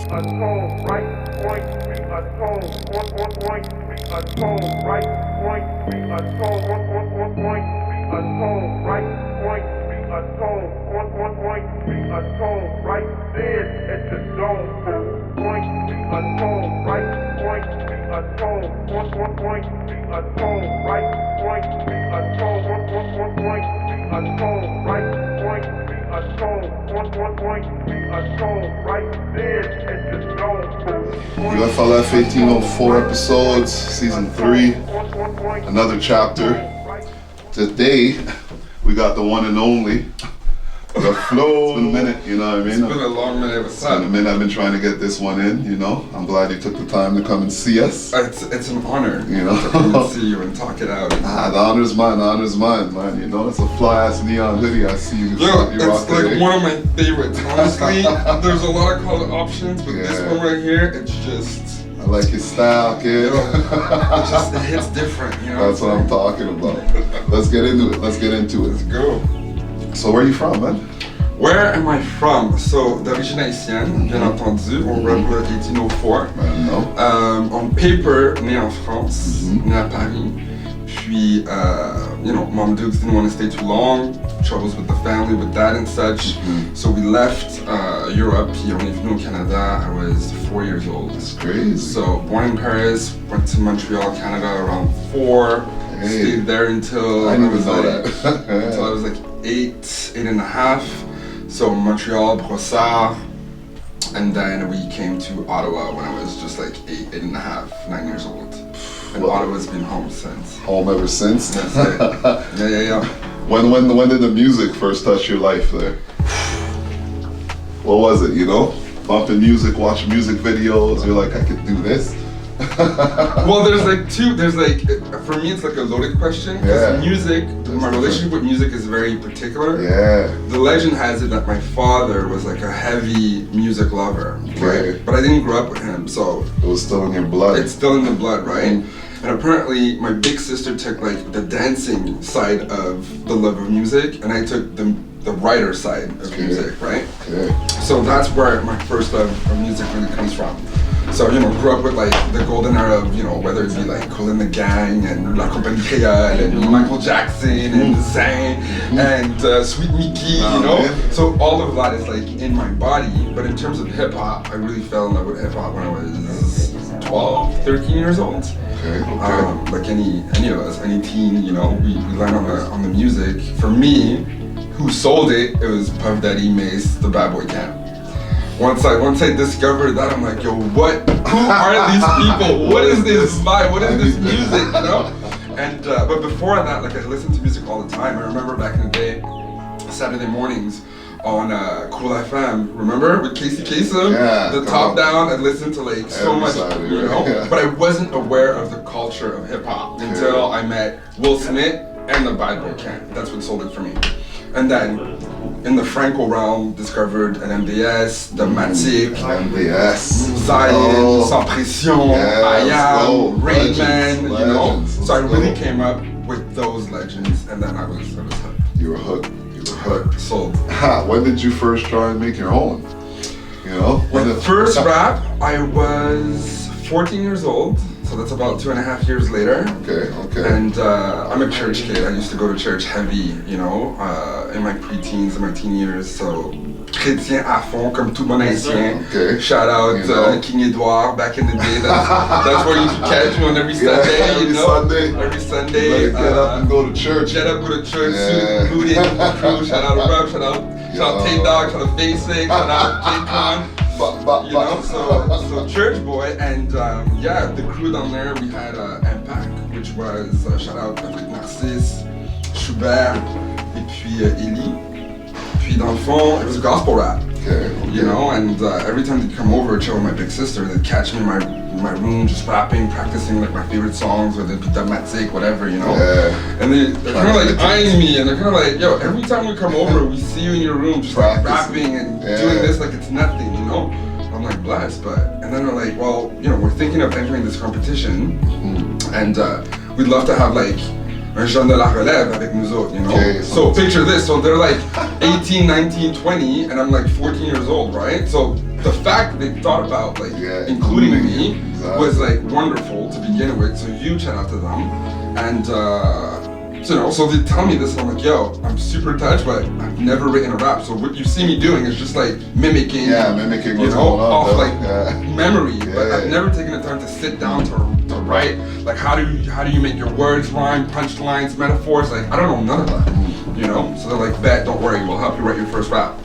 a tone, right point, be a tone, on point, be a tone, right point, be a tone, on point, be a tone, right point, be a tone, on point, be a tone, right there at the dome, point, be a tone, right point, be a tone, on point, be a tone, right point, be a tone, on point, be a tone, right point, be a tone, on point, be a tone, right there at the dome. UFLF 1804 episodes, season 3, another chapter. Today, we got the one and only, the flow. It's been a minute, you know what I mean? It's been a long minute. It's been a minute. I've been trying to get this one in, you know. I'm glad you took the time to come and see us. It's an honor, you know, to come and see you and talk it out. The honor's mine, man. You know, it's a fly-ass neon hoodie I see you. Yo, it's like one of my favorites. Honestly, there's a lot of color options, but this one right here, it's just... I like your style, kid. It hits different, you know. That's what I'm talking about. Let's get into it. Let's go. So where are you from, man? Where am I from? So, d'origine haïtienne, bien entendu. On rap 1804. On paper, né en France, né à Paris. Puis, you know, Mom Dukes didn't want to stay too long. Troubles with the family, with dad and such. So we left Europe. Puis on est venu au Canada. I was 4 years old. That's crazy. So born in Paris, went to Montreal, Canada around 4. Stayed there until I didn't even know that. until I was like 8 and a half. So Montreal, Brossard, and then we came to Ottawa when I was just like 8 and a half, 9 years old. And Ottawa's been home since. Home ever since? That's it. Yeah. When did the music first touch your life there? What was it, you know? Bumping music, watching music videos, you're like, I could do this? Well, there's for me it's like a loaded question. Because music, my relationship with music is very particular. Yeah. The legend has it that my father was like a heavy music lover, right? But I didn't grow up with him, so... It was still in your blood. It's still in the blood, right? And apparently my big sister took like the dancing side of the love of music, and I took the writer side of music, right? So that's where my first love of music really comes from. So, you know, grew up with like the golden era of, you know, whether it be like Kool and the Gang and La Compagnie Créole and Michael Jackson and Zayn and Sweet Mickey, you know? So all of that is like in my body, but in terms of hip hop, I really fell in love with hip hop when I was 12, 13 years old. Like any of us, any teen, you know, we learn on the music. For me, who sold it, it was Puff Daddy, Mace, the Bad Boy Camp. Once I discovered that, I'm like, yo, who are these people? What is this vibe? What is this music, you know? And, but before that, like I listened to music all the time. I remember back in the day, Saturday mornings on Cool FM, remember? With Casey Kasem, the top down, I'd listen to like so much, you know? But I wasn't aware of the culture of hip hop until I met Will Smith and the Bad Boy Camp. That's what sold it for me. And then, in the Franco realm, discovered an MDS, the Matic, Zion, Sans Pression, I Am, Rayman, you know? So I really came up with those legends, and then I was hooked. You were hooked. Sold. When did you first try and make your own? You know? The first rap, I was 14 years old. So that's about 2.5 years later. Okay. And I'm a church kid. I used to go to church heavy, you know, in my preteens, in my teen years. So, chrétien à fond, comme tout bon haïtien. Shout out King Edouard back in the day. That's where you could catch me on every Sunday, you know? Every Sunday. Get up and go to church. Get up, go to church, suit booted, crew. Shout out Rub, shout out Tay-Dog, shout out Basic, shout out J-Con. You know, so church boy, and the crew down there, we had Impact, which was, shout out Patrick Narcisse, Schubert, et puis Eli. Puis dans le fond, it was a gospel rap, you know, and every time they'd come over, chill with my big sister, they'd catch me in my room just rapping, practicing like my favorite songs, whether it be Damatic, whatever, you know. And they're kind of like eyeing me, and they're kind of like, yo, every time we come over, we see you in your room just like rapping and doing this like it's nothing, you know. I'm like, blessed, and then they're like, well, you know, we're thinking of entering this competition, and we'd love to have like un jeune de la relève avec nous autres, you know? So picture this, so they're like 18, 19, 20, and I'm like 14 years old, right? So the fact that they thought about like including me was like wonderful to begin with. So huge shout out to them. And you know, so they tell me this, and I'm like, yo, I'm super touched, but I've never written a rap. So what you see me doing is just like mimicking, you know, off like memory. But I've never taken the time to sit down to write. Like, how do you make your words rhyme, punchlines, metaphors? Like, I don't know none of that. You know, so they're like, bet, don't worry, we'll help you write your first rap.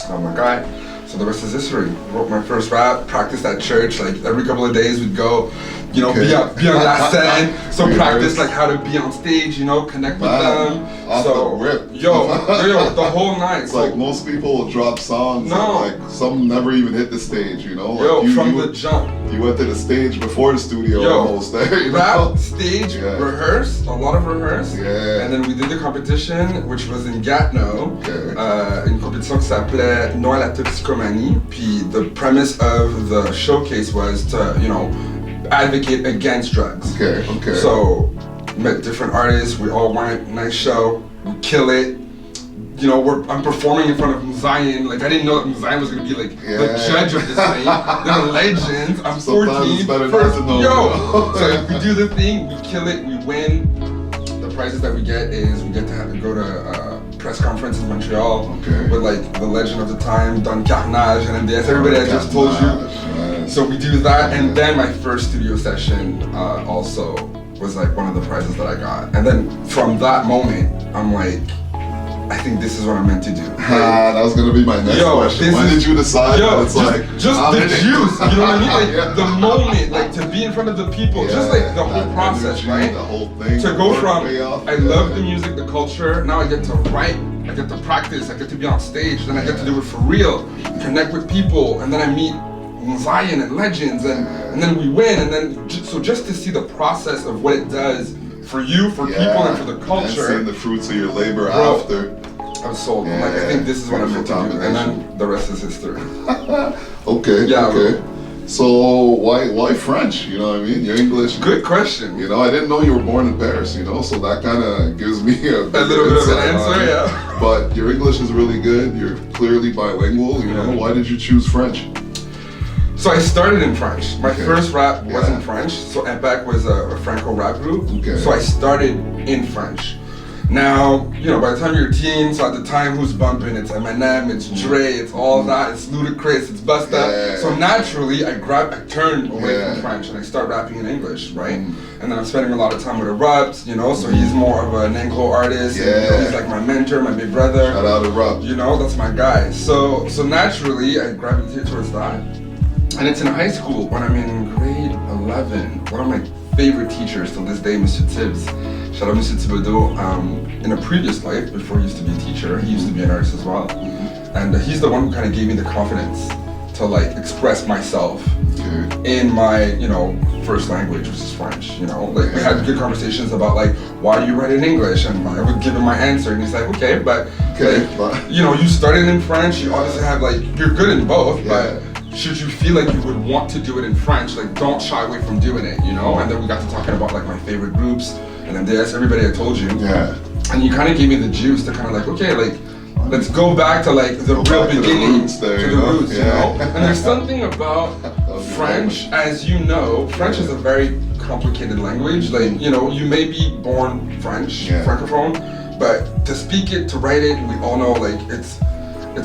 And I'm like, all right. So the rest is history. Wrote my first rap, practiced at church, like every couple of days we'd go, you know, be on that scene. So practice like how to be on stage, you know, connect with them. Off so the rip. yo, the whole night. It's like most people will drop songs and like some never even hit the stage, you know? Like yo, from the jump. You went to the stage before the studio almost there, you know? Rap, stage, rehearse, a lot of rehearse. And then we did the competition, which was in Gatineau. Une compétition qui s'appelait Non à la toxicomanie. Puis the premise of the showcase was to, you know, advocate against drugs. So met different artists, we all went, nice show, we kill it. You know, I'm performing in front of Zion. Like, I didn't know that Zion was gonna be like the judge of this thing. They're legends. I'm 14. First, so we do the thing, we kill it, we win. The prizes that we get is we get to go to press conference in Montreal with like the legend of the time, Don Carnage and MDS. Everybody I just told you. So we do that, and then my first studio session also was like one of the prizes that I got. And then from that moment, I'm like, I think this is what I'm meant to do. That was gonna be my next question. When did you decide that it's just the juice, you know what I mean? Like the moment, like to be in front of the people, just like the whole process, right? The whole thing. To go from, I love the music, the culture, now I get to write, I get to practice, I get to be on stage, then I get to do it for real, connect with people, and then I meet Zion and legends, and then we win, and then, so just to see the process of what it does for you, for people, and for the culture. And seeing the fruits of your labor after. I'm sold. I'm like, I think this is what I'm meant to do, and then the rest is history. Okay. So why French? You know what I mean? You're English. Good question. You know, I didn't know you were born in Paris. You know, so that kind of gives me a little bit of an answer. But your English is really good. You're clearly bilingual. You know, why did you choose French? So I started in French. My first rap was in French. So Impact was a Franco rap group. So I started in French. Now, you know, by the time you're a teen, so at the time, who's bumping? It's Eminem, it's Dre, it's all that, it's Ludacris, it's Busta. So naturally, I turned away from French and I start rapping in English, right? And then I'm spending a lot of time with Erupt, you know, so he's more of an Anglo artist. And, you know, he's like my mentor, my big brother. Shout out Erupt. You know, that's my guy. So naturally, I gravitated towards that. And it's in high school when I'm in grade 11. One of my favorite teachers till this day, Mr. Tibbs. Shout out Mr. Thibodeau. In a previous life, before he used to be a teacher, he used to be an artist as well. And he's the one who kind of gave me the confidence to like express myself in my, you know, first language, which is French. You know, like we had good conversations about like, why do you write in English? And I would give him my answer, and he's like, okay, but like, you know, you started in French. You obviously have like, you're good in both, but should you feel like you would want to do it in French, like don't shy away from doing it, you know? And then we got to talking about like my favorite groups, and then there's everybody I told you. And you kind of gave me the juice to kind of like, okay, like, let's go back to like the real beginning, to the roots, you know? And there's something about French, as you know, French is a very complicated language. Like, you know, you may be born French, Francophone, but to speak it, to write it, we all know like it's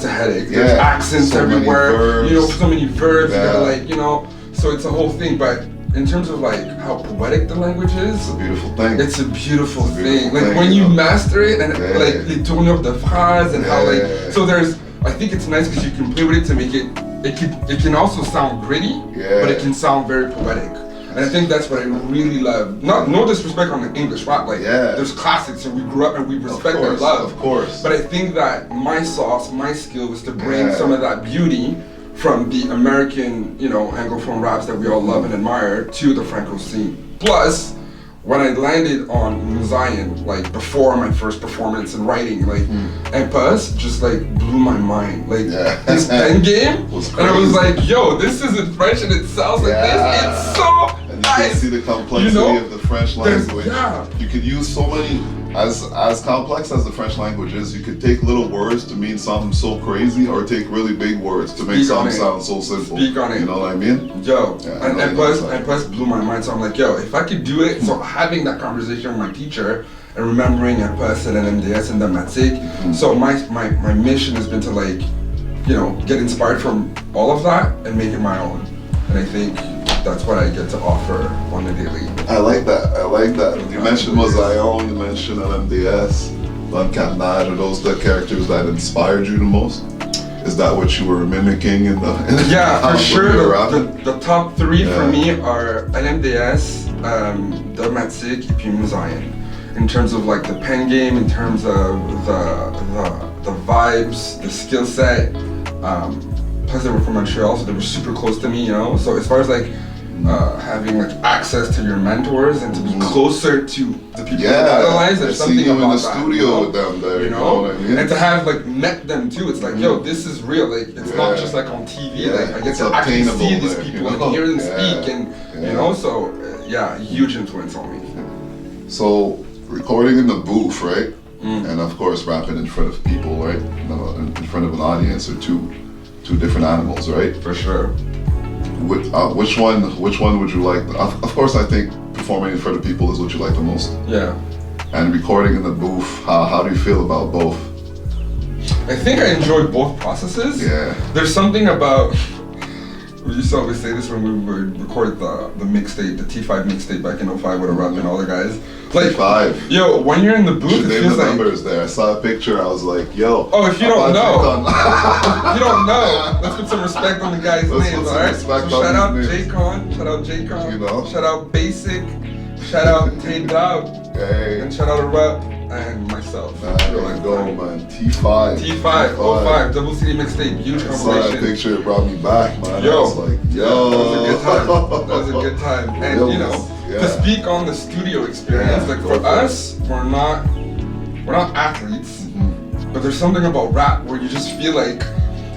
a headache. There's accents everywhere, you know, so many verbs, you gotta like, you know, so it's a whole thing. But in terms of like how poetic the language is, it's a beautiful thing. It's a beautiful thing. Like when you master it and like the tone of the phrase and how like, so there's, I think it's nice because you can play with it to make it can also sound gritty, but it can sound very poetic. And I think that's what I really love. No disrespect on the English rap, like there's classics and we grew up and we respect and love. Of course. But I think that my sauce, my skill was to bring some of that beauty from the American, you know, Anglophone raps that we all love and admire to the Franco scene. Plus, when I landed on Zion, like before my first performance and writing, like Impasse just like blew my mind. Like this pen game, and I was like, yo, this isn't French and it sounds like this. It's so nice. You can see the complexity of the French language. You could use so many as complex as the French language is, you could take little words to mean something so crazy, or take really big words to make something sound so simple. Speak on it. You know what I mean? Yo, Yeah, and plus blew my mind. So I'm like, yo, if I could do it, so having that conversation with my teacher and remembering un person and MDS and Dematic. So my mission has been to like, you know, get inspired from all of that and make it my own. And I think that's what I get to offer on the daily. I like that. You mentioned Mosaillon, you mentioned LMDS, Don Carnage, are those the characters that inspired you the most? Is that what you were mimicking in the yeah, for sure. The top three for me are LMDS, Dematic, and puis Mosaillon. In terms of like the pen game, in terms of the vibes, the skill set. Plus they were from Montreal, so they were super close to me, you know. So as far as like having like access to your mentors and to be closer to the people you idolize, there's something about in the that, studio you know? with them there, you know what I mean? And to have like met them too, it's like, yo, this is real. Like it's not just like on TV. Like I get to actually see these people and hear them speak, and you know. So huge influence on me. So recording in the booth, right? And of course rapping in front of people, right? In front of an audience are two different animals, right? For sure. Which one would you like? Of course, I think performing in front of people is what you like the most. Yeah. And recording in the booth, how do you feel about both? I think I enjoy both processes. Yeah. There's something about, we used to always say this when we would record the mixtape, the T5 mixtape back in 05 with Rupp and all the guys. Like, T5. Yo, when you're in the booth, it feels like... numbers there. I saw a picture, I was like, yo. Oh, if you don't know, if you don't know, let's put some respect on the guy's names, alright? So shout out J-Con, you know? shout out Basic, shout out Tay-Dub, and shout out to Rupp and myself. There you go, man. T5. T5, 05, double CD mixtape, huge compilation. I saw that picture, it brought me back, man. Yo, I was like, yo. That was a good time. That was a good time. And you know, to speak on the studio experience, like for us, we're not athletes, but there's something about rap where you just feel like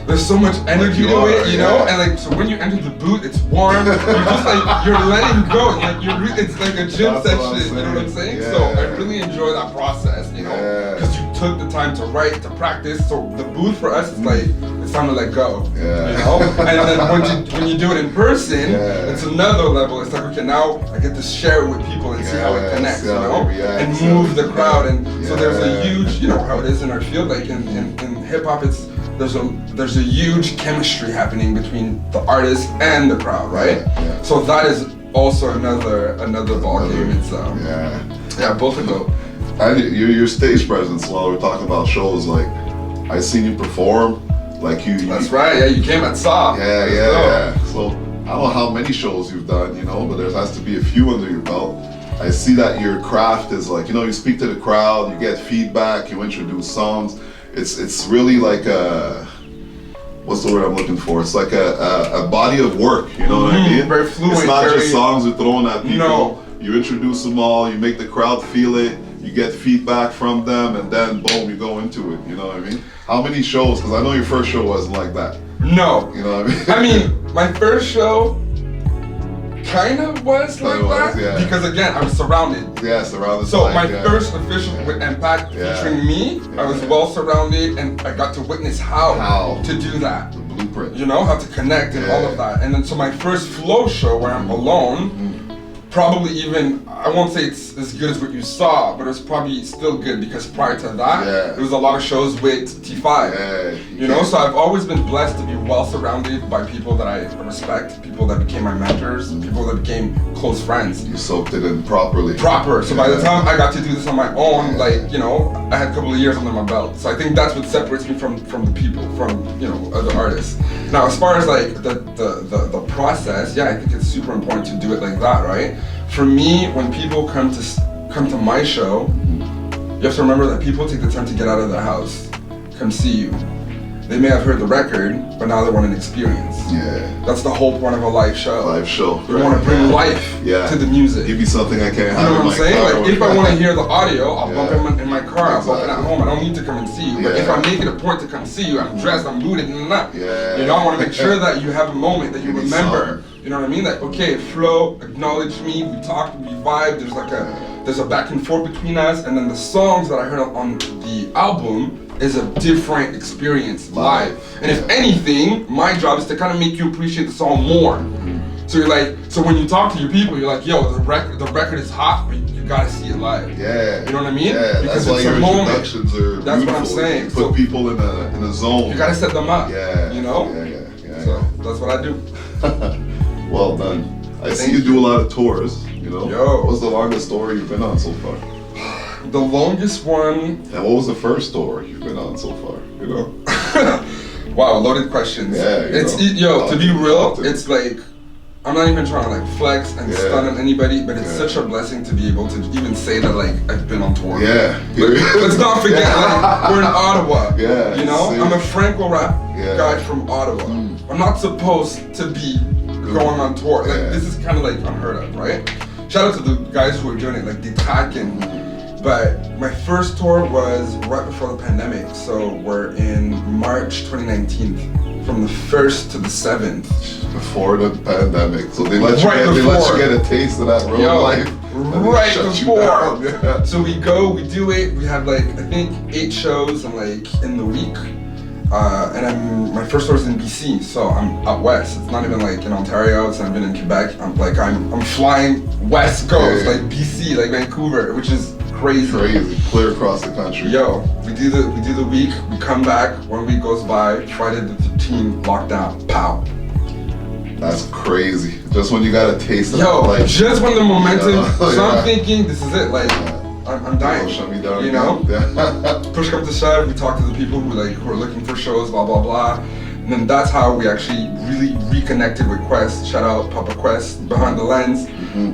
there's so much energy to it, you know? And like, so when you enter the booth, it's warm, you're just like, you're letting go, like it's like a gym session, you know what I'm saying? So I really enjoy that process, you know? Because you took the time to write, to practice, so the booth for us is like, it's time to let go, you know? And then when you do it in person, it's another level. It's like, okay, now I get to share it with people and see how it connects, you know? And move the crowd, and so there's a huge, you know how it is in our field, like in hip hop, there's a huge chemistry happening between the artist and the crowd, right? So that is also another ball game. It's both are dope. And your stage presence, while we're talking about shows, like I seen you perform, like you. That's right. Yeah, you came at SAW. Yeah. So I don't know how many shows you've done, you know, but there has to be a few under your belt. I see that your craft is like, you know, you speak to the crowd, you get feedback, you introduce songs. It's really like what's the word I'm looking for? It's like a body of work, you know what I mean? Very fluent. It's not just songs you're throwing at people. No. You introduce them all, you make the crowd feel it, you get feedback from them, and then boom, you go into it, you know what I mean? How many shows, because I know your first show wasn't like that. No. You know what I mean? I mean, my first show kind of was like that, because again, I was surrounded. Yeah, surrounded. So my first official with Impact featuring me, I was well surrounded, and I got to witness how to do that. The blueprint. You know, how to connect and all of that. And then so my first flow show where I'm alone, probably even, I won't say it's as good as what you saw, but it was probably still good, because prior to that, there was a lot of shows with T5. You know, so I've always been blessed to be well surrounded by people that I respect, people that became my mentors, people that became close friends. You soaked it in properly. So by the time I got to do this on my own, like, you know, I had a couple of years under my belt. So I think that's what separates me from the people, from, you know, other artists. Now, as far as like the process, I think it's super important to do it like that, right? For me, when people come to my show, you have to remember that people take the time to get out of their house, come see you. They may have heard the record, but now they want an experience. That's the whole point of a live show. We want to bring life to the music. Give me something I can't have. You know what I'm saying? Like, if I want to hear the audio, I'll bump in my car, I'll bump it at home. I don't need to come and see you. But if I make it a point to come see you, I'm dressed, I'm booted, and that. You know, I want to make sure that you have a moment that you remember. You know what I mean? Like, okay, flow, acknowledge me, we talked, we vibed, there's like there's a back and forth between us, and then the songs that I heard on the album is a different experience live. And if anything, my job is to kind of make you appreciate the song more. So you're like, so when you talk to your people, you're like, yo, the record is hot, but you gotta see it live. Yeah. You know what I mean? Yeah, because that's why it's your a moment. introductions are That's beautiful. what I'm saying. You put people in a zone. You gotta set them up. Yeah. You know? Yeah. So that's what I do. Well done. I see Thank you do a lot of tours, you know? Yo. What's the longest tour you've been on so far? The longest one. And what was the first tour you've been on so far, you know? Wow, loaded questions. Yeah, to be real, it's like, I'm not even trying to like flex and stun on anybody, but it's such a blessing to be able to even say that like I've been on tour. Yeah. Let's not forget, like, we're in Ottawa. Yeah. You know, same. I'm a Franco rap guy from Ottawa. Mm. I'm not supposed to be going on tour. Like this is kind of like unheard of, right? Shout out to the guys who are doing it, like the Taken. But my first tour was right before the pandemic, so we're in March 2019, from the 1st to the 7th. Before the pandemic, so they let you get a taste of that real life. Right before. Yeah. So we go, we do it. We have like I think 8 shows in the week. And my first tour is in BC, so I'm out west. It's not even like in Ontario. It's not even in Quebec. I'm flying west coast, like BC, like Vancouver, which is crazy. Clear across the country. Yo, we do the week. We come back. 1 week goes by. Friday the 13th, lockdown. Pow. That's crazy. Just when you got a taste of Yo, life. just when the momentum. So Yeah. I'm thinking, this is it. Like, I'm dying. Shut me down. You know? Yeah. Push comes to shove, we talk to the people who are looking for shows, blah blah blah. And then that's how we actually really reconnected with Quest. Shout out Papa Quest behind the lens.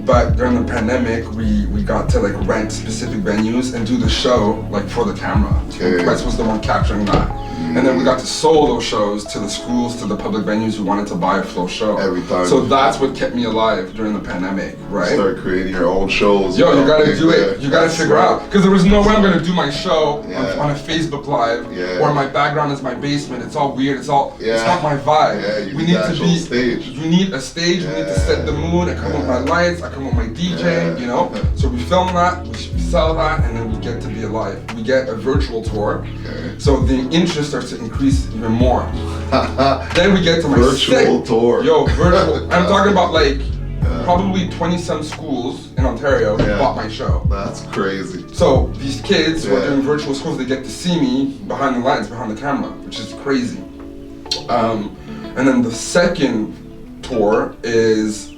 But during the pandemic, we got to like rent specific venues and do the show like for the camera. Okay. Quest was the one capturing that. And then we got to sell those shows to the schools, to the public venues who wanted to buy a Flow show. Every time. So that's what kept me alive during the pandemic, right? Start creating your own shows. Yo, you gotta do it. You gotta figure out. Because there was no way I'm gonna do my show on a Facebook Live, or my background is my basement. It's all weird. It's not my vibe. Yeah, we need to be. Stage. You need a stage. We need to set the mood. I come with my lights. I come with my DJ. You know. So we film that. We sell that, and then we get to be alive. We get a virtual tour. So the interest starts to increase even more. Then we get to my virtual tour. Yo, virtual. I'm talking about like. Probably 20-some schools in Ontario bought my show. That's crazy. So these kids who are doing virtual schools, they get to see me behind the lens, behind the camera, which is crazy. And then the second tour is,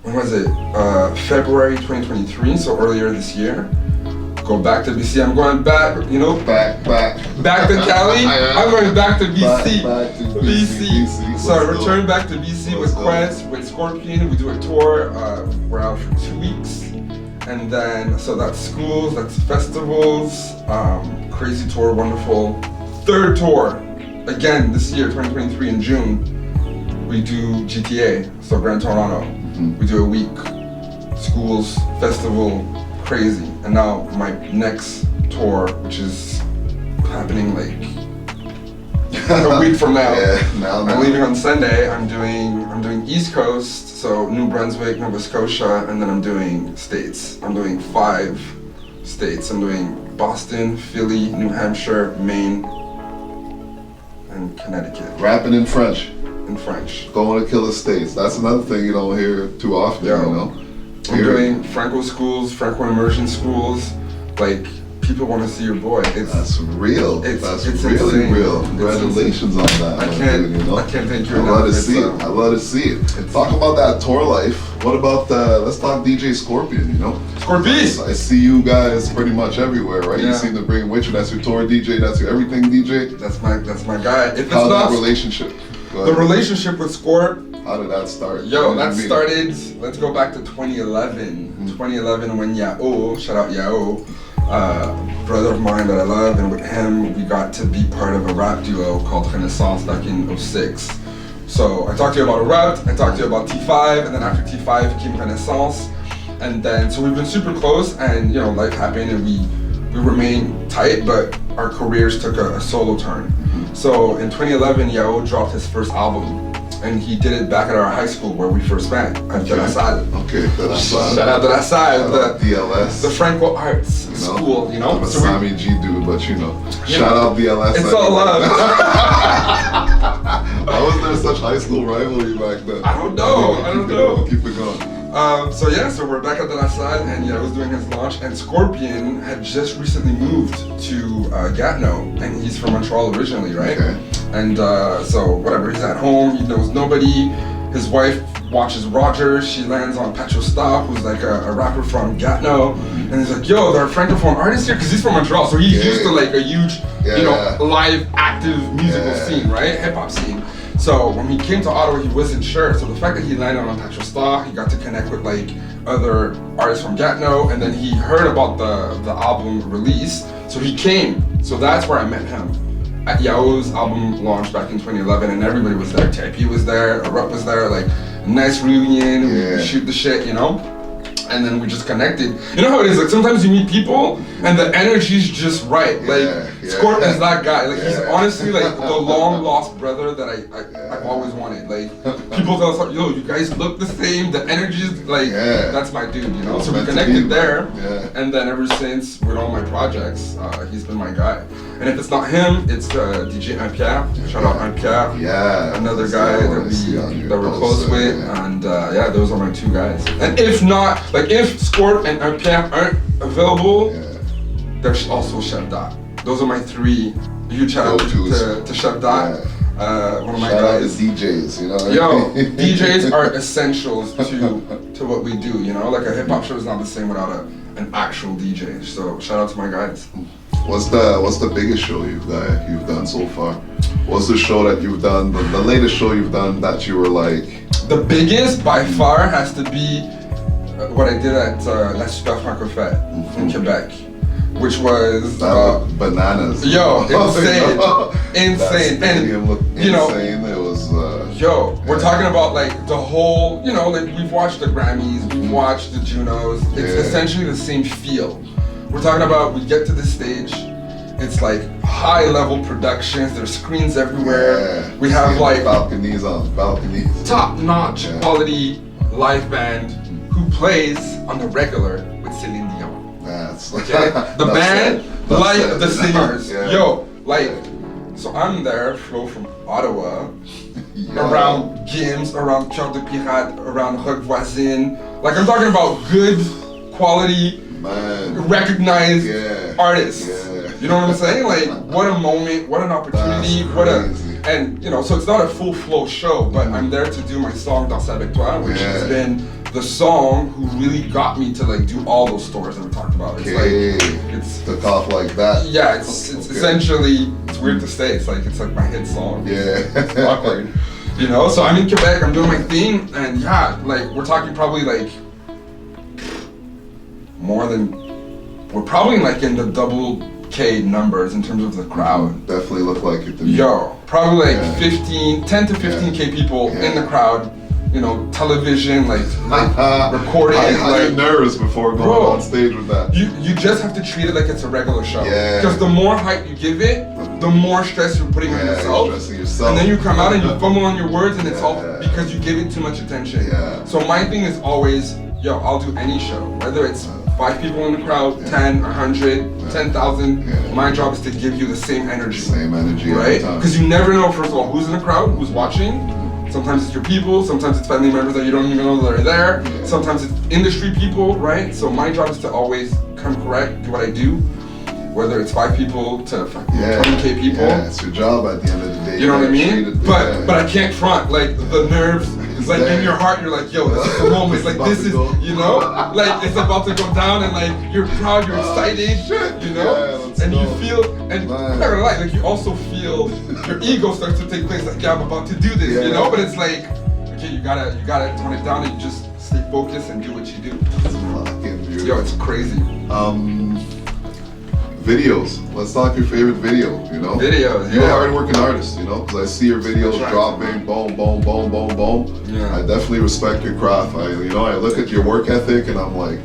when was it? February 2023, so earlier this year. Go back to BC. I'm going back, you know? Back to Cali. I'm going back to BC. Back to BC. So I returned back to BC with Quest, with Scorpion. We do a tour. We're out for 2 weeks. And then, so that's schools, that's festivals. Crazy tour, wonderful. Third tour, again this year, 2023 in June. We do GTA, so Grand Toronto. We do a week. Schools, festival, crazy. And now my next tour, which is happening like a week from now. I'm leaving on Sunday. I'm doing East Coast, so New Brunswick, Nova Scotia, and then I'm doing states. I'm doing 5 states. I'm doing Boston, Philly, New Hampshire, Maine, and Connecticut. Rapping in French. In French. Going to kill the states. That's another thing you don't hear too often, you know? I'm doing Franco schools, Franco immersion schools. Like, people want to see your boy. That's real. That's really insane. real. Congratulations on that. I can't thank you I enough. love to see it. I love to see it. Talk about that tour life. What about let's talk DJ Scorpion, you know? Scorpion! I see you guys pretty much everywhere, right? You seem to bring with you. That's your tour DJ, that's your everything DJ. That's my guy. How's that relationship? The relationship with Scorp. How did that start? Yo, that started, let's go back to 2011. 2011 when Yao, shout out Yao, brother of mine that I love, and with him we got to be part of a rap duo called Renaissance back in 2006. So I talked to you about Erupt, I talked to you about T5, and then after T5 came Renaissance. And then, so we've been super close, and you know, life happened and we remain tight, but our careers took a solo turn. So in 2011, Yao dropped his first album, and he did it back at our high school where we first met at De La Salle. Okay, De La Salle. Shout out De La Salle, DLS. the Franco Arts School, you know. I'm a So Sami G dude, but shout out DLS. it's all love. Why was there such high school rivalry back then? I don't know. Keep it going. So we're back at De La Salle, and I was doing his launch, and Scorpion had just recently moved to Gatineau, and he's from Montreal originally, right? Okay. And so whatever, he's at home, he knows nobody. His wife watches Roger, she lands on Petro Stop, who's like a rapper from Gatineau, and he's like, yo, there are francophone artists here, because he's from Montreal, so he's used to like a huge, live, active musical scene, right? Hip hop scene. So when he came to Ottawa, he wasn't sure. So the fact that he landed on Petro Stop, he got to connect with like other artists from Gatineau, and then he heard about the album release, so he came. So that's where I met him. At Yao's album launch back in 2011, and everybody was there. TIP was there, Rup was there, like a nice reunion, we shoot the shit, you know? And then we just connected. You know how it is, like sometimes you meet people and the energy's just right. Like Scorp is that guy. Like he's honestly like the long lost brother that I've always wanted. Like people tell us, yo, you guys look the same, the energy's like that's my dude, you know? So we connected there, and then ever since with all my projects, he's been my guy. And if it's not him, it's DJ Pierre. Shout out Pierre. Yeah. Another guy that we're close with, and those are my two guys. And if not, like if Scorp and Pierre aren't available, there's also Chef Dot. Those are my three. Huge shout out to Chef Dot. One of my guys. Shout out to DJs, you know. Yo, DJs are essentials to what we do. You know, like a hip hop show is not the same without an actual DJ. So shout out to my guys. What's the biggest show you've done so far? What's the show that you've done, the latest show you've done that you were like? The biggest by far has to be what I did at La Super Franco Fête in Quebec, which was bananas. Yo, insane, insane, and you know, insane. It was. We're talking about like the whole, you know, like we've watched the Grammys, we've watched the Junos. It's essentially the same feel. We're talking about we get to the stage, it's like high level productions, there's screens everywhere. We have like balconies on balconies. Top notch quality live band who plays on the regular with Celine Dion. That's okay. The band, like the singers. Yo, like, so I'm there, Flo from Ottawa, around Gims, around Cœur de Pirate, around Rock Voisine. Like I'm talking about good quality, recognized artists. You know what I'm saying? Like, what a moment, what an opportunity, and you know, so it's not a full flow show, but I'm there to do my song Danser avec toi, which has been the song who really got me to like do all those stores that we talked about. It's like, it's took off like that. Yeah, it's essentially, it's weird to say, it's like my hit song. It's awkward. You know, so I'm in Quebec, I'm doing my thing, and like we're talking probably like we're probably like in the double K numbers in terms of the crowd. Definitely look like it to me. Yo, probably like 10 to 15K people in the crowd. You know, television, like recording. How you nervous before going on stage with that? You just have to treat it like it's a regular show. Because the more hype you give it, the more stress you're putting on yourself. And then you come out and you fumble on your words, and it's all because you give it too much attention. So my thing is always, yo, I'll do any show, whether it's 5 people in the crowd, 10, 100, 10,000. My job is to give you the same energy. Same energy, right? Because you never know, first of all, who's in the crowd, who's watching. Sometimes it's your people, sometimes it's family members that you don't even know that are there. Sometimes it's industry people, right? So my job is to always come correct, do what I do. Whether it's 5 people to 20K people. Yeah, it's your job at the end of the day. You know what I mean? But I can't front, like the nerves, like in your heart, you're like, yo, this is the moment, like this is, you know? Like it's about to go down and like you're proud, you're excited, you know? And you feel, and I'm not gonna lie, like you also feel, your ego starts to take place, like, yeah, I'm about to do this, you know? But it's like, okay, you gotta tone it down and just stay focused and do what you do. It's fucking beautiful. Yo, it's crazy. Videos. Let's talk your favorite video, you know? Videos, You're a hard-working artist, you know? Because I see your videos dropping, boom, boom, boom, boom, boom. Yeah. I definitely respect your craft. I look at your work ethic and I'm like,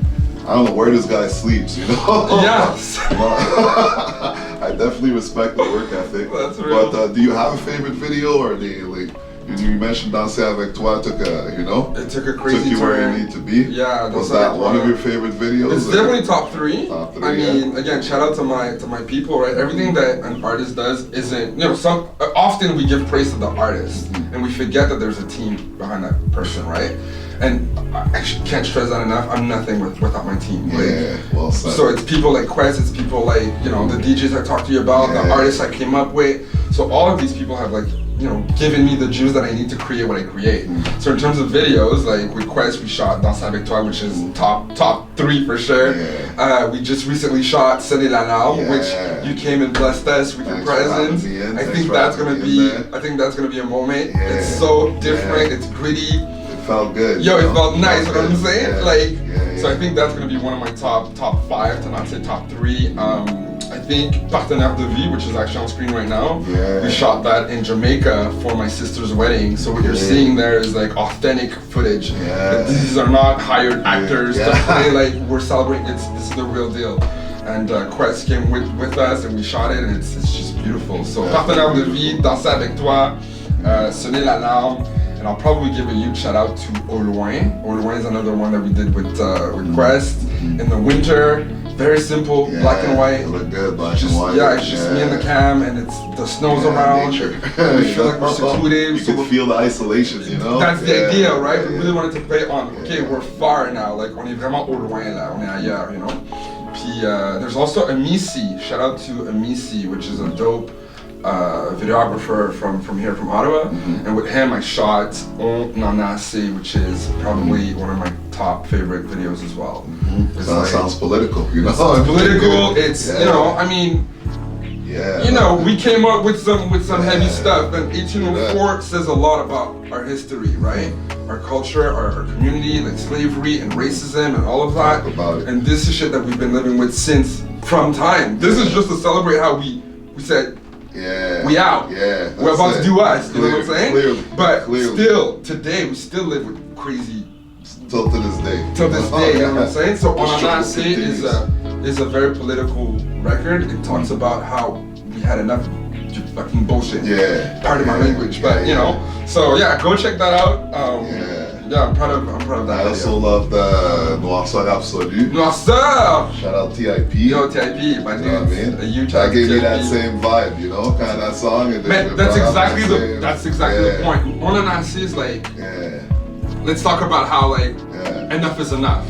I don't know where this guy sleeps, you know? Yes. I definitely respect the work ethic. That's real. But do you have a favorite video, or do you you mentioned Danser avec toi, took a, you know, It took a crazy took you turn. where you need to be. Yeah, Was that one of your favorite videos? It's or? definitely top three. Top three, I mean, again, shout out to my people, right? Everything that an artist does isn't, you know, often we give praise to the artist and we forget that there's a team behind that person, right? And I can't stress that enough. I'm nothing without my team. Yeah, well said. So it's people like Quest, it's people like, you know, the DJs I talked to you about, the artists I came up with. So all of these people have like, you know, given me the juice that I need to create what I create. So in terms of videos, like with Quest, we shot Danser avec toi, which is top three for sure. We just recently shot Sonner l'alarme, which you came and blessed us with your presence. I think that's gonna be a moment. It's so different. It's gritty. Felt good. Yo, it felt nice, you know what I'm saying? Yeah. Like, so I think that's gonna be one of my top five, to not say top three. I think Partenaire de Vie, which is actually on screen right now. We shot that in Jamaica for my sister's wedding. So what you're seeing there is like authentic footage. These are not hired actors to play like we're celebrating. This is the real deal. And Quest came with us and we shot it, and it's just beautiful. So Partenaire de Vie, Danser avec toi, Sonner l'alarme. And I'll probably give a huge shout out to Au Loin. Au Loin is another one that we did with Quest in the winter. Very simple, black and white. It looked good, black and white. Yeah, it's just me and the cam, and it's the snow's around. Nature. We feel like we're secluded. You can feel the isolation, you know? That's the idea, right? We really wanted to play on, okay, we're far now, like on est vraiment au loin là, on est ailleurs, you know? Puis there's also Amisi, shout out to Amisi, which is a dope videographer from here, from Ottawa, and with him I shot On En A Assez, which is probably one of my top favorite videos as well. Sounds political, you know? It's political, it's, you know, I mean, you know, we came up with some heavy stuff, and 1804 says a lot about our history, right? Our culture, our community, like slavery and racism and all of that. And this is shit that we've been living with from time. This is just to celebrate how we said, we out. We're about to do us, you know what I'm saying? Clearly. But still, today, we still live with crazy. Till to this day. Till this day, you know what I'm saying? So On En A Assez is a very political record. It talks about how we had enough fucking bullshit. Pardon my language, but you know. So yeah, go check that out. I'm proud of that. I also love the Noirceur Absolu. Noirceur! Shout out TIP. Yo, TIP, my dude. A huge that gave me that same vibe, you know, kind of that song. And man, that's exactly the point. On En A Assez is like, let's talk about how like enough is enough.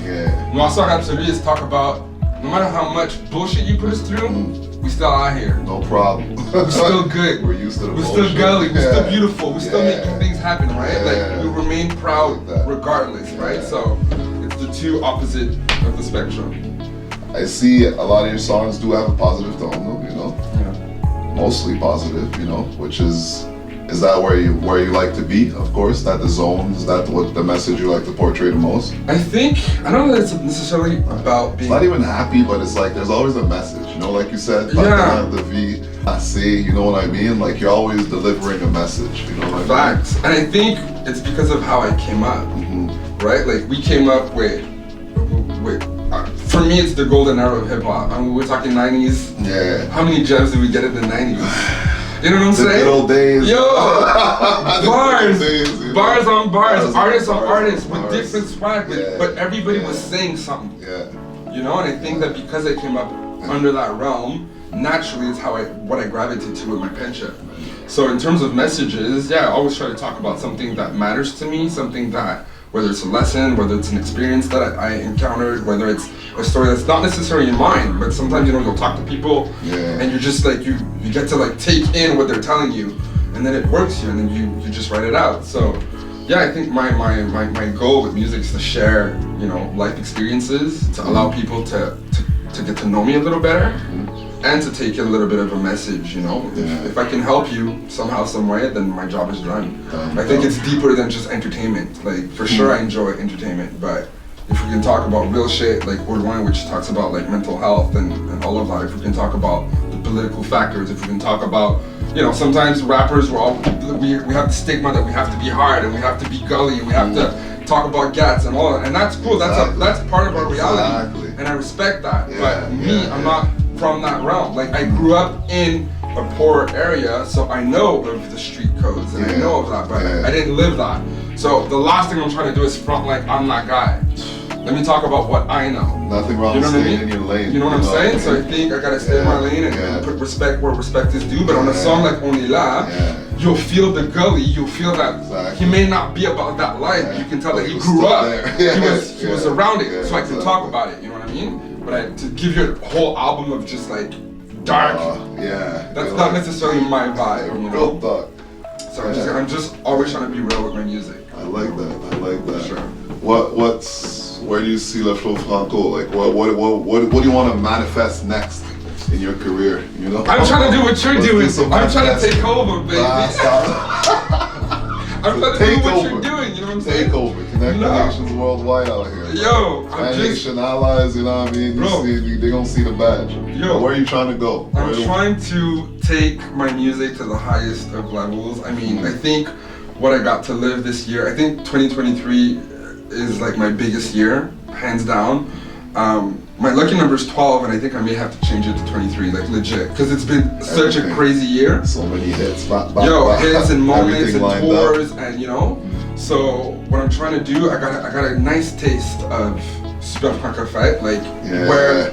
Noirceur Absolu is talk about no matter how much bullshit you put us through, we still out here. No problem. We're still good. We're used to the bullshit. We're still gully. We're still beautiful. We're still making things happen, right? Like we remain proud regardless, right? So it's the two opposite of the spectrum. I see a lot of your songs do have a positive tone, though, you know. Mostly positive, you know, which is that where you like to be? Of course, that the zone. Is that what the message you like to portray the most? I don't know that it's necessarily about being. It's not even happy, but it's like there's always a message. You know, like you said, the V, I say, you know what I mean? Like you're always delivering a message. You know what I mean? Facts. And I think it's because of how I came up, right? Like we came up with for me, it's the golden era of hip hop. I mean, we're talking 90s. How many gems did we get in the 90s? You know what I'm saying? The good old days. Yo! Bars on bars, artists on artists with different swag, but everybody was saying something. You know, and I think that because I came up under that realm, naturally it's what I gravitate to with my penchant. So in terms of messages, I always try to talk about something that matters to me, something that, whether it's a lesson, whether it's an experience that I encountered, whether it's a story that's not necessarily mine, but sometimes, you know, you'll talk to people and you're just like, you get to like take in what they're telling you, and then it works you, and then you just write it out. So I think my goal with music is to share, you know, life experiences, to allow people to get to know me a little better, and to take a little bit of a message, you know. If I can help you somehow, some way, then my job is done. I think it's deeper than just entertainment. Like, for sure I enjoy entertainment, but if we can talk about real shit, like Au Loin, which talks about like mental health and all of that, if we can talk about the political factors, if we can talk about, you know, sometimes rappers, we have the stigma that we have to be hard and we have to be gully and we have to talk about gats and all that, and that's cool. That's part of our reality, and I respect that. But me, I'm not from that realm. Like I grew up in a poorer area, so I know of the street codes and I know of that, but I didn't live that. So the last thing I'm trying to do is front like I'm that guy. Let me talk about what I know. Nothing wrong with staying in your lane. You know what I'm saying? So I think I gotta stay in my lane and put respect where respect is due. But on a song like On est là, you'll feel the gully. You'll feel that he may not be about that life, but you can tell that he grew up. He was around it, so I can talk about it. You know what I mean? But to give you a whole album of just like dark, that's not necessarily my vibe. You know? So I'm just always trying to be real with my music. I like that. Sure. Where do you see LEFLOFRANCO? Like, what do you want to manifest next in your career? You know, I'm trying to do what you're doing. I'm trying to take over, baby. I'm trying to do what you're doing. You know what I'm saying? Take over. Connect nations worldwide out here. Yo, I'm nation allies. You know what I mean? They gonna see the badge. Yo, where are you trying to go? I'm trying to take my music to the highest of levels. I mean, I think what I got to live this year. I think 2023 is like my biggest year, hands down. My lucky number is 12, and I think I may have to change it to 23, like legit, because it's been such a crazy year. So many hits, hits and moments and tours, and you know. So what I'm trying to do, I got a nice taste of Super Franco Fête, like where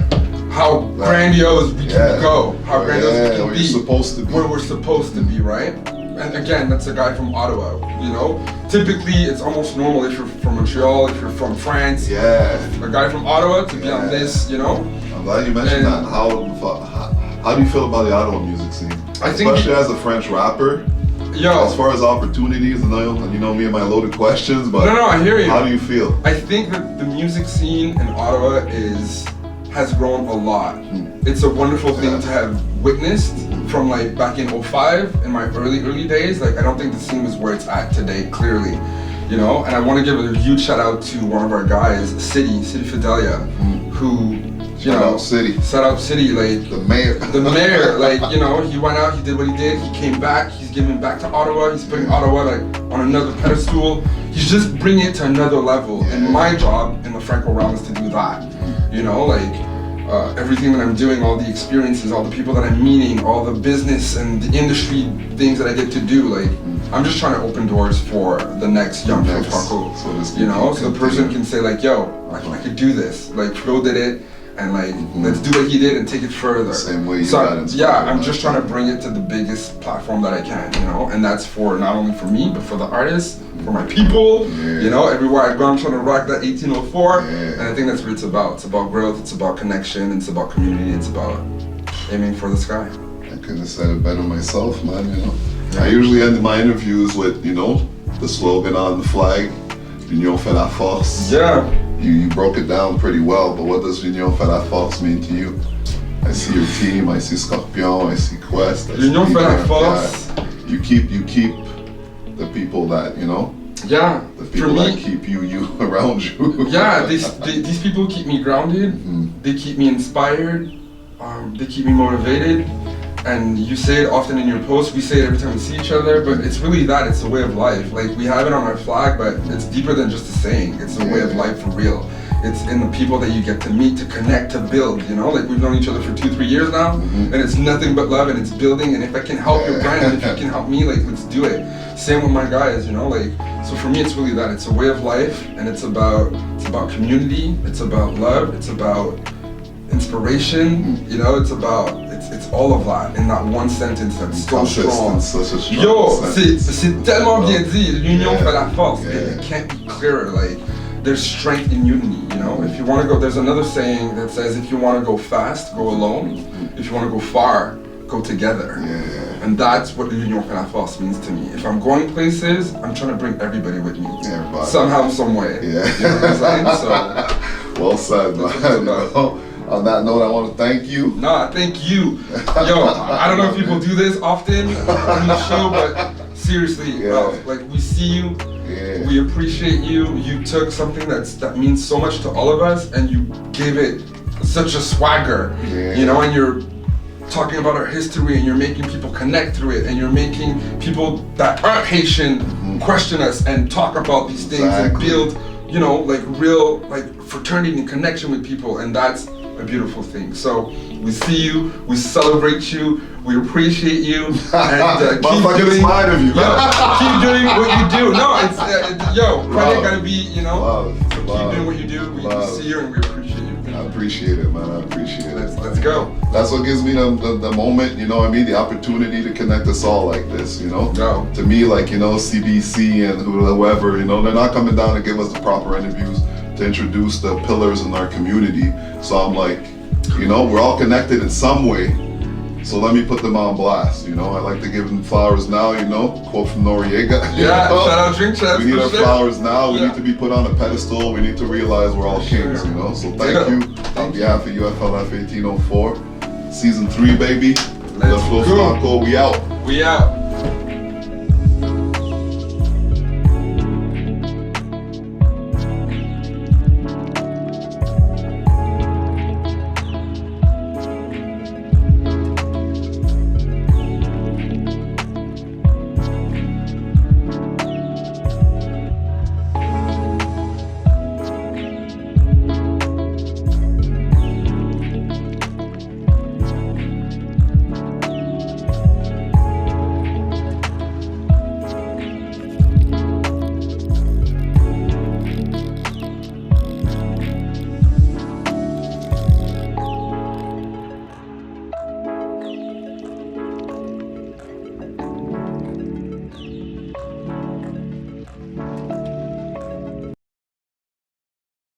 how grandiose we can go, how grandiose we can be, where we're supposed to be, right? And again, that's a guy from Ottawa, you know? Typically, it's almost normal if you're from Montreal, if you're from France, a guy from Ottawa to be on this, you know? I'm glad you mentioned that. How do you feel about the Ottawa music scene? Especially as a French rapper, as far as opportunities, and you know me and my loaded questions, but no, I hear you. How do you feel? I think that the music scene in Ottawa has grown a lot. It's a wonderful thing to have witnessed from like back in 05 in my early days. Like I don't think the scene was where it's at today, clearly, you know. And I want to give a huge shout out to one of our guys, City Fidelia, who shout out City, like the mayor, like you know, he went out, he did what he did, he came back, he's giving back to Ottawa, he's putting Ottawa like on another pedestal. He's just bringing it to another level. And my job in the Franco realm is to do that, you know, like. Everything that I'm doing, all the experiences, all the people that I'm meeting, all the business and the industry things that I get to do, like I'm just trying to open doors for the next young Franco, you know, so the person can say like, yo, I could do this, like Flo did it, and like let's do what he did and take it further. Same way you got inspired. I'm just trying to bring it to the biggest platform that I can, you know, and that's for not only for me but for the artists, for my people, you know, everywhere I go I'm trying to rock that 1804, and I think that's what it's about. It's about growth, it's about connection, it's about community, it's about aiming for the sky. I couldn't have said it better myself, man, you know. I usually end my interviews with, you know, the slogan on the flag, L'Union fait la force. You broke it down pretty well, but what does L'Union fait la force mean to you? I see your team, I see Scorpion, I see Quest. L'Union fait la force. You keep the people that, you know? The people that keep you around you. These people keep me grounded, they keep me inspired, they keep me motivated. And you say it often in your posts, we say it every time we see each other, but it's really that, it's a way of life. Like we have it on our flag, but it's deeper than just a saying. It's a way of life for real. It's in the people that you get to meet, to connect, to build, you know? Like we've known each other for 2-3 years now, and it's nothing but love and it's building, and if I can help your brand, and if you can help me, like let's do it. Same with my guys, you know? Like, so for me it's really that, it's a way of life, and it's about community, it's about love, it's about inspiration, you know, it's all of that in that one sentence that's so strong. Yo, c'est tellement bien dit. L'union fait la force. It can't be clearer. Like, there's strength in unity, you know? If you want to go, there's another saying that says, if you want to go fast, go alone. If you want to go far, go together. And that's what l'union fait la force means to me. If I'm going places, I'm trying to bring everybody with me. Somehow, some way. You know what I'm saying? So, well said, man. On that note, I want to thank you. Thank you. Yo, I don't know if people do this often on the show, but seriously, Ralph, like we see you, we appreciate you. You took something that means so much to all of us, and you gave it such a swagger, you know, and you're talking about our history, and you're making people connect through it, and you're making people that aren't Haitian question us and talk about these things and build, you know, like real like fraternity and connection with people, and that's a beautiful thing. So we see you, we celebrate you, We appreciate you. And Motherfucker, it's mine of you. keep doing what you do. No, it's credit gotta be, you know. Love. Keep doing what you do. We see you and we appreciate you. I appreciate it, man. I appreciate it. Let's go. That's what gives me the moment, you know what I mean? The opportunity to connect us all like this, you know? No. To me, like, you know, CBC and whoever, you know, they're not coming down to give us the proper interviews to introduce the pillars in our community. So I'm like, you know, we're all connected in some way. So let me put them on blast, you know? I like to give them flowers now, you know? Quote from Noriega. Yeah, shout out Drink Champs. We need our flowers now. We Yeah. need to be put on a pedestal. We need to realize we're all kings, you know? So thank you on behalf of UFLF 1804. Season 3, baby. Let's LEFLOFRANCO, we out. We out.